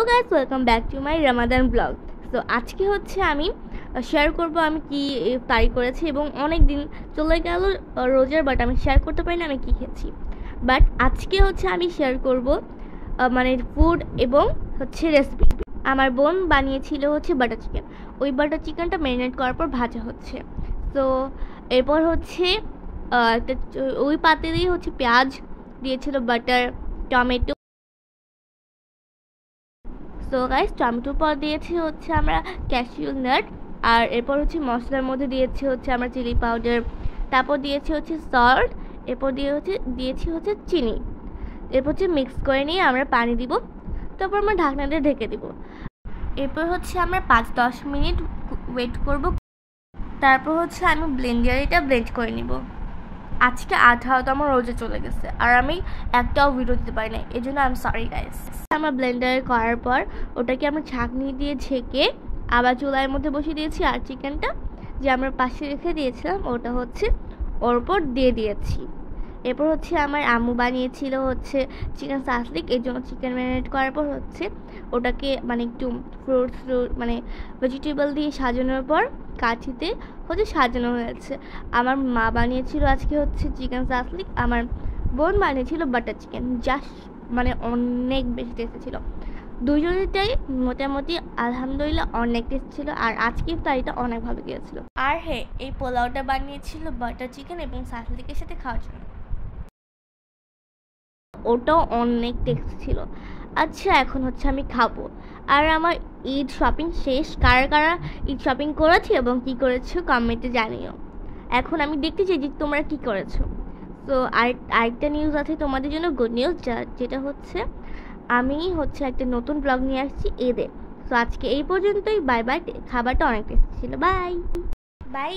Guys, welcome back to my Ramadan blog. তো আজকে হচ্ছে আমি শেয়ার করব আমি কি ইফতারি করেছি, এবং অনেক দিন চলে গেল রোজার, বাট আমি শেয়ার করতে পারি না আমি কি খেয়েছি। বাট আজকে হচ্ছে আমি শেয়ার করব মানে ফুড এবং হচ্ছে রেসিপি। আমার বোন বানিয়েছিল হচ্ছে বাটার চিকেন। ওই বাটার চিকেনটা ম্যারিনেট করার পর ভাজা হচ্ছে। তো এরপর হচ্ছে একটা ওই পাতিলেই হচ্ছে পেঁয়াজ দিয়েছিল, বাটার, টমেটো। সো গাইস, টমেটোর পর দিয়েছি হচ্ছে আমরা ক্যাশিউ নাট, আর এরপর হচ্ছে মশলার মধ্যে দিয়েছি হচ্ছে আমরা চিলি পাউডার, তারপর দিয়েছি হচ্ছে সল্ট, এরপর দিয়েছি হচ্ছে চিনি। এরপর হচ্ছে মিক্স করে নিয়ে আমরা পানি দিব, তারপর আমরা ঢাকনা দিয়ে ঢেকে দিব। এরপর হচ্ছে আমরা 5-10 মিনিট ওয়েট করব। তারপর হচ্ছে আমি ব্লেন্ডারে ব্লেন্ড করে নিব। আজকে 18তম রোজা চলে গেছে আর আমি একটাও ভিডিও দিতে পারি না, এই জন্য আমি সরি গাইস। আমরা ব্লেন্ডারে করার পর ওটাকে আমরা ছাঁকনি দিয়ে ছেঁকে আবার চুলার মধ্যে বসিয়ে দিয়েছি, আর চিকেনটা যে আমরা পাশে রেখে দিয়েছিলাম ওটা হচ্ছে ওর উপর দিয়ে দিয়েছি। এরপর হচ্ছে আমার আম্মু বানিয়েছিল হচ্ছে চিকেন সাসলিক, এর জন্য চিকেন ম্যারিনেট করার পর হচ্ছে ওটাকে মানে একটু ফ্রুটস মানে ভেজিটেবল দিয়ে সাজানোর পর কাঠিতে হচ্ছে সাজানো হয়েছে। আমার মা বানিয়েছিল আজকে হচ্ছে চিকেন সাসলিক, আমার বোন বানিয়েছিল বাটার চিকেন, জাস্ট মানে অনেক বেশি টেস্টি ছিল। দুজনেরটাই মোটামুটি আলহামদুলিল্লাহ অনেক টেস্ট ছিল, আর আজকে ইফতারিটা অনেক ভালো গিয়েছিল। আর হ্যাঁ, এই পোলাওটা বানিয়েছিল বাটার চিকেন এবং সাসলিকের সাথে খাওয়ার জন্য, ওটাও অনেক টেস্ট ছিল। আচ্ছা, এখন হচ্ছে আমি খাবো। আর আমার ঈদ শপিং শেষ। কারা কারা ঈদ শপিং করেছে এবং কি করেছো কমেন্টে জানিও। এখন আমি দেখতে চাই যে তোমরা কি করেছো। তো আরেকটা নিউজ আছে তোমাদের জন্য, গুড নিউজ, যেটা হচ্ছে আমি হচ্ছে একটা নতুন ব্লগ নিয়ে আসছি ঈদে। তো আজকে এই পর্যন্তই, বাই বাই। খাবারটা অনেক টেস্টি ছিল, বাই বাই।